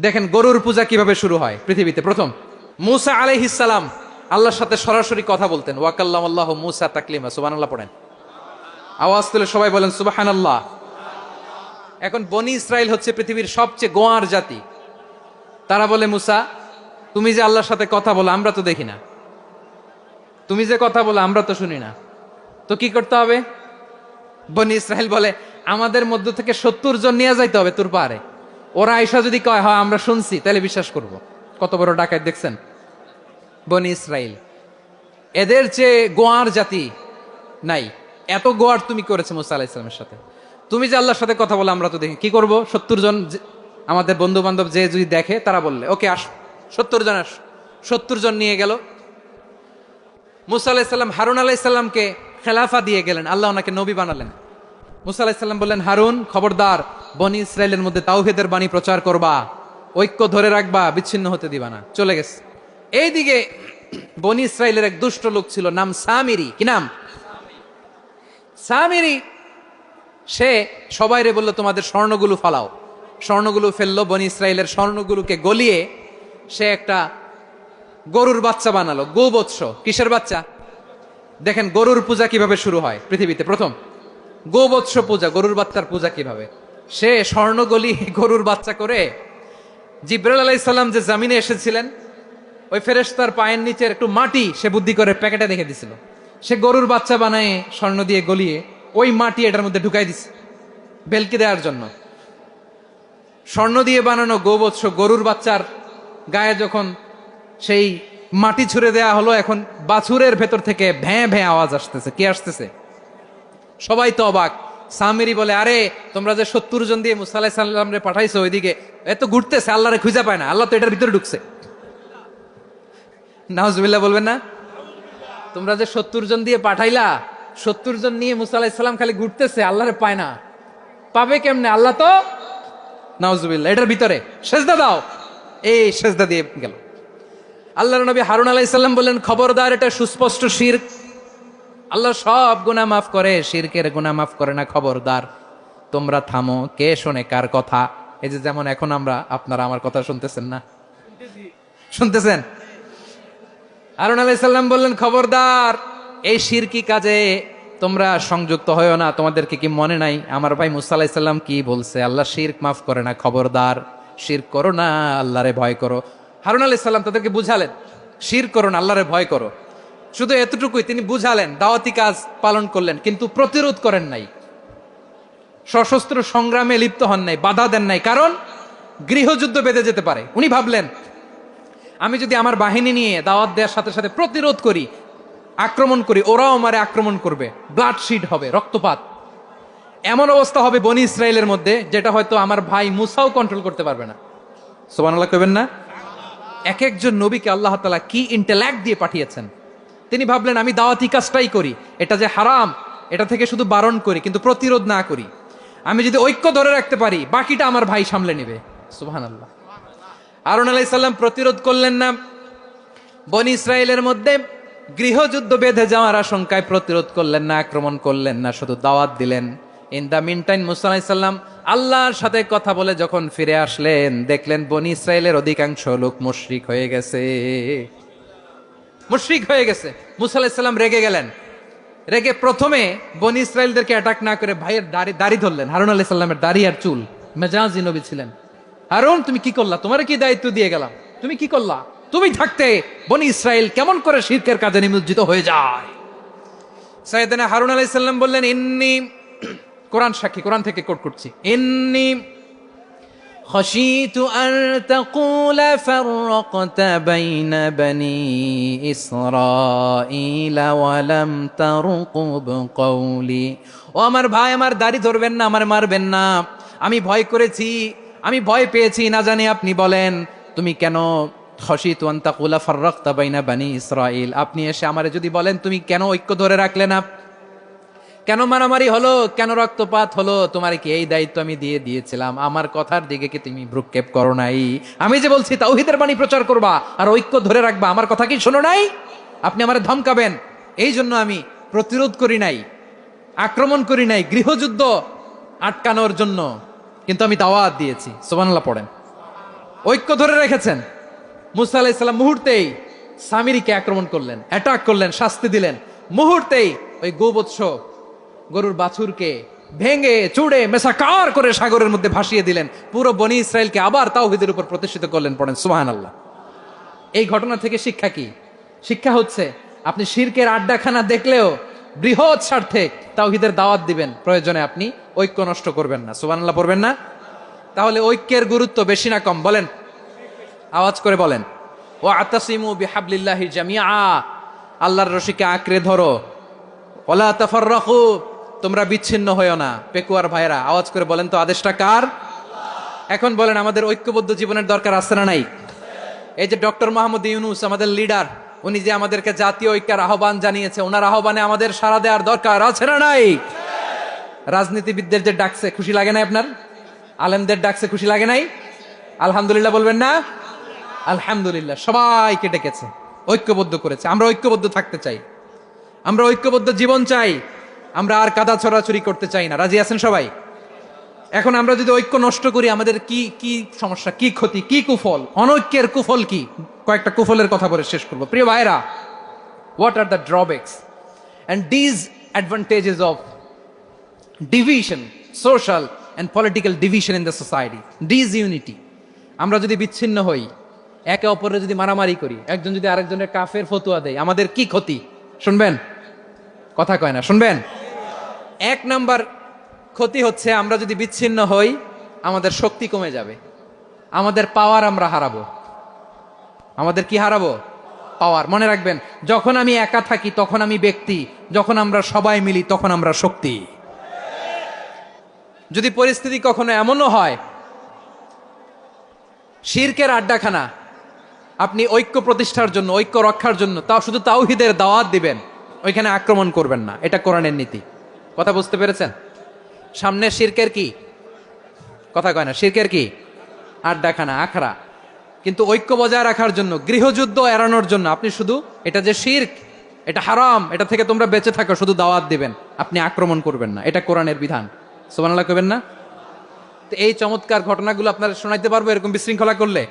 দেখেন গরুর পূজা কিভাবে শুরু হয় পৃথিবীতে প্রথম। মুসা আলাইহিস সালাম আল্লাহর সাথে সরাসরি কথা বলতেন। ওয়াকাল্লাম আল্লাহ মুসা তাকলিমা। সুবহানাল্লাহ পড়েন, আওয়াজ তুলে সবাই বলেন সুবহানাল্লাহ। এখন বনি ইসরাইল হচ্ছে পৃথিবীর সবচেয়ে গোয়ার জাতি। তারা বলে, মুসা তুমি যে আল্লাহর সাথে কথা বলো আমরা তো দেখি না, তুমি যে কথা বলো আমরা তো শুনি না, তো কি করতে হবে? বনি ইসরাইল বলে, আমাদের মধ্য থেকে 70 জন নিয়ে যাইতে হবে তোর পারে। ওরা আয়সা যদি কয় হয় আমরা শুনছি, তাহলে বিশ্বাস করব। কত বড় ডাকাত দেখছেন বনি ইসরাইল। এদের চেয়ে গোয়ার জাতি নাই। এত গোয়ার তুমি করেছে মুসা আলাইহিস সালামের সাথে। তুমি যে আল্লাহর সাথে কথা বলে আমরা তো দেখি, কি করব? 70 জন আমাদের বন্ধু বান্ধব যে যদি দেখে, তারা বললে ওকে আস, 70 জন আস। 70 জন নিয়ে গেল। মুসা আলাইহিস সালাম হারুন আলাইহিস সালামকে খেলাফা দিয়ে গেলেন, আল্লাহ ওনাকে নবী বানালেন। মুসা আলাইহিস সালাম বললেন, হারুন খবরদার, বনি ইসরায়েলের মধ্যে তাওহীদের বাণী প্রচার করবা, ঐক্য ধরে রাখবা, বিচ্ছিন্ন হতে দিবা না। চলে গেছে। এইদিকে বনি ইসরায়েলের এক দুষ্ট লোক ছিল, নাম সামিরি। কি নাম? সামিরি। সে সবাইরে বললো তোমাদের স্বর্ণগুলো ফালাও। স্বর্ণগুলো ফেললো, বনি ইসরায়েলের স্বর্ণগুলোকে গলিয়ে সে একটা গরুর বাচ্চা বানালো। গোবৎস। কিসের বাচ্চা? দেখেন গরুর পূজা কিভাবে শুরু হয় পৃথিবীতে প্রথম। গোবৎস পূজা, গরুর বাচ্চার পূজা কিভাবে। সে স্বর্ণগলি গরুর বাচ্চা করে, জিব্রাইল আলাইহিস সালাম যে জামিনে এসেছিলেন, ওই ফেরেশতার পায়ের নিচের একটু মাটি সে বুদ্ধি করে প্যাকেটে রেখে দিছিল। সে গরুর বাচ্চা বানায় স্বর্ণ দিয়ে গলিয়ে ওই মাটি এটার মধ্যে ঢুকাই দিছে বেলকি দেওয়ার জন্য। স্বর্ণ দিয়ে বানানো গোবৎস গরুর বাচ্চার গায়ে যখন সেই মাটি ছুঁড়ে দেয়া হলো, এখন বাছুরের ভেতর থেকে ভ্যাঁ ভ্যাঁ আওয়াজ আসতেছে। কি আসতেছে? সবাই তো অবাক। সামিরি বলে, আরে তোমরা যে 70 জন দিয়ে মুসা আলাইহিস সালাম রে পাঠাইছো, ওইদিকে এত ঘুরতেছে, আল্লাহরে খুঁজে পায় না, আল্লাহ তো এটার ভিতরে ঢুকছে। নাউজুবিল্লাহ বলবেন না? তোমরা যে 70 জন দিয়ে পাঠাইলা, 70 জন নিয়ে মুসা আলাইহিস সালাম খালি ঘুরতেছে, আল্লাহরে পায় না। পাবে কেমনে? আল্লাহ তো, নাউজুবিল্লাহ, এটার ভিতরে সেজদা দাও। এই সেজদা দিয়ে গেল। আল্লাহর নবী হারুন আলাইহিস সালাম বললেন, খবরদার, এটা সুস্পষ্ট শিরক। আল্লাহ সব গুনাহ মাফ করে, শিরকের গুনাহ মাফ করে না। খবরদার, তোমরা থামো। কে শোনে কার কথা? এই যে যেমন এখন আপনারা আমার কথা শুনতেছেন না? শুনতেছেন? হারুন আলাইহিস সালাম বললেন, খবরদার, এই শিরকি কাজে তোমরা সংযুক্ত হয়ো না। তোমাদেরকে কি মনে নাই আমার ভাই মুসা আলাইহিস সালাম কি বলছে? আল্লাহ শিরক মাফ করে না। খবরদার, শিরক করো না, আল্লাহরে ভয় করো। হারুন আলাইহিস সালাম তাদেরকে বুঝালেন, শিরক করো না, আল্লাহরে ভয় করো। শুধু এতটুকুই তিনি বুঝালেন, দাওয়াতি কাজ পালন করলেন, কিন্তু প্রতিরোধ করেন নাই, সশস্ত্র সংগ্রামে লিপ্ত হন নাই, বাধা দেন নাই। কারণ গৃহযুদ্ধ বেঁধে যেতে পারে। উনি ভাবলেন, আমি যদি আমার বাহিনী নিয়ে দাওয়াত দেওয়ার সাথে সাথে প্রতিরোধ করি, আক্রমণ করি, ওরাও আমারে আক্রমণ করবে, ব্লাডশিড হবে, রক্তপাত। এমন অবস্থা হবে বনি ইসরায়েলের মধ্যে, যেটা হয়তো আমার ভাই মুসাও কন্ট্রোল করতে পারবে না। সুবহানাল্লাহ কইবেন না? এক একজন নবীকে আল্লাহ তাআলা কি ইন্টেলেক্ট দিয়ে পাঠিয়েছেন। তিনি ভাবলেন, আমি দাওয়াতি কাজটাই করি, এটা যে হারাম এটা থেকে শুধু বারণ করি, কিন্তু প্রতিরোধ না করি। আমি যদি ঐক্য ধরে রাখতে পারি, বাকিটা আমার ভাই সামলে নেবে। সুবহানাল্লাহ। হারুন আলাইহিস সালাম প্রতিরোধ করলেন না। বনি ইসরায়েলের মধ্যে গৃহযুদ্ধ বেঁধে যাওয়ার আশঙ্কায় প্রতিরোধ করলেন না, আক্রমণ করলেন না, শুধু দাওয়াত দিলেন। ইন দা মিন টাইম মুসা আলাইহিস সালাম আল্লাহর সাথে কথা বলে যখন ফিরে আসলেন, দেখলেন বনি ইসরায়েলের অধিকাংশ লোক মুশরিক হয়ে গেছে। মুশরিক হয়ে গেছে। মুসা আলাইহিস সালাম রেগে গেলেন। রেগে প্রথমে বনি ইসরায়েলদেরকে অ্যাটাক না করে ভাইয়ের দাড়ি ধরলেন। হারুন আলাইহিস সালামের দাড়ি আর চুল। মেজাজি নবী ছিলেন। হারুন, তুমি কি করলা? তোমার কি দায়িত্ব দিয়ে গেলাম, তুমি কি করলা? তুমি থাকতে বনি ইসরায়েল কেমন করে শিরকের কাজে নিমজ্জিত হয়ে যায়? সাইয়েদনা হারুন আলাইহিস সালাম বললেন, ইন্নী, কোরআন সাক্ষী, কোরআন থেকে কোট করছি, ইন্নী খাশিতু আন তাকুলা ফাররাকতা বাইনা বনি ইসরাঈলা ওয়া লাম তারকুব কওলি। ও আমার ভাই, আমার দাড়ি ধরবেন না, আমার মারবেন না। আমি ভয় করেছি, আমি ভয় পেয়েছি, না জানি আপনি বলেন তুমি কেন খাশিতু আন তাকুলা ফাররাকতা বাইনা বনি ইসরাঈল, আপনি এসে আমারে যদি বলেন তুমি কেন ঐক্য ধরে রাখলে না, কেন মারামারি হলো, কেন রক্তপাত হলো, তোমার কি এই দায়িত্ব আমি দিয়েছিলাম? আমার কথার দিকে কি তুমি ভ্রুক্ষেপ করো নাই? আমি যে বলছি তাওহীদের বাণী প্রচার করবা আর ঐক্য ধরে রাখবা, আমার কথা কি শোনো নাই? আপনি আমারে ধমকাবেন, এই জন্য আমি প্রতিরোধ করি নাই, আক্রমণ করি নাই, গৃহযুদ্ধ আটকানোর জন্য, কিন্তু আমি দাওয়াত দিয়েছি। সুবহানাল্লাহ পড়েন। ঐক্য ধরে রেখেছেন। মুসা আলাইহিস সালাম মুহূর্তেই সামিরীকে আক্রমণ করলেন, অ্যাটাক করলেন, শাস্তি দিলেন। মুহূর্তেই ওই গোবৎস গরুর বাছুরকে ভেঙে চুড়ে মেসাকার করে সাগরের মধ্যে ভাসিয়ে দিলেন। পুরো বনি ইসরায়েলকে আবার তাওহীদের উপর প্রতিষ্ঠিত করলেন। পড়েন সুবহানাল্লাহ। এই ঘটনা থেকে শিক্ষা কি? শিক্ষা হচ্ছে আপনি শিরকের আড্ডাখানা দেখলেও বৃহৎ স্বার্থে তাওহীদের দাওয়াত দিবেন, প্রয়োজনে আপনি ঐক্য নষ্ট করবেন না। সুবহানাল্লাহ পড়বেন না? তাহলে ঐক্যের গুরুত্ব বেশি না কম বলেন? আওয়াজ করে বলেন। ওয়াতাসিমু বিহাবলিল্লাহি জামিআ, আল্লাহর রশিকে আঁকড়ে ধরো। ওয়ালা তাফাররাকু, তোমরা বিচ্ছিন্ন হয়ো না। পেকুয়ার ভাইরা আওয়াজ করে বলেন তো আদেশটা কার? এখন বলেন আমাদের ঐক্যবদ্ধ জীবনের দরকার আছে না নাই? এই যে ডক্টর মোহাম্মদ ইউনূস আমাদের লিডার, উনি যে আমাদেরকে জাতীয় ঐক্যের আহ্বান জানিয়েছে, ওনার আহ্বানে আমাদের সাড়া দেওয়ার দরকার আছে না নাই? রাজনীতিবিদদের যে ডাকছে খুশি লাগে নাই আপনার? আলেমদের ডাকছে খুশি লাগে নাই? আলহামদুলিল্লাহ বলবেন না? আলহামদুলিল্লাহ। সবাইকে ডেকেছে, ঐক্যবদ্ধ করেছে। আমরা ঐক্যবদ্ধ থাকতে চাই, আমরা ঐক্যবদ্ধ জীবন চাই, আমরা আর কাদা ছড়াছড়ি করতে চাই না। রাজি আছেন সবাই? এখন আমরা যদি ঐক্য নষ্ট করি আমাদের কি কি সমস্যা, কি ক্ষতি, কি কুফল? অনৈক্যের কুফল কি? কয়েকটা কুফলের কথা বলে শেষ করবো। প্রিয় ভাইরা, what are the drawbacks and disadvantages of division, social and political division in the society, disunity. আমরা যদি বিচ্ছিন্ন হই, একে অপরের যদি মারামারি করি, একজন যদি আরেকজনের কাফের ফতুয়া দেয়, আমাদের কি ক্ষতি? শুনবেন? কথা কয় না, শুনবেন? এক নাম্বার ক্ষতি হচ্ছে আমরা যদি বিচ্ছিন্ন হই আমাদের শক্তি কমে যাবে, আমাদের পাওয়ার আমরা হারাবো। আমাদের কি হারাবো? পাওয়ার। মনে রাখবেন, যখন আমি একা থাকি তখন আমি ব্যক্তি, যখন আমরা সবাই মিলি তখন আমরা শক্তি। যদি পরিস্থিতি কখনো এমনও হয় শিরকের আড্ডাখানা, আপনি ঐক্য প্রতিষ্ঠার জন্য, ঐক্য রক্ষার জন্য তাও শুধু তাওহীদের দাওয়াত দিবেন, ওইখানে আক্রমণ করবেন না। এটা কোরআনের নীতি। কথা বুঝতে পেরেছেন? সামনে শিরকের কি? কথা কয় না। শিরকের কি? আড্ডাখানা, আখড়া। কিন্তু ঐক্য বজায় রাখার জন্য, গৃহযুদ্ধ এড়ানোর জন্য আপনি শুধু এটা যে শিরক, এটা হারাম, এটা থেকে তোমরা বেঁচে থাকো, শুধু দাওয়াত দিবেন, আপনি আক্রমণ করবেন না। এটা কোরআনের বিধান। সুবহানাল্লাহ কইবেন না? তো এই চমৎকার ঘটনাগুলো আপনারা শোনাইতে পারবো এরকম বিশৃঙ্খলা করলে?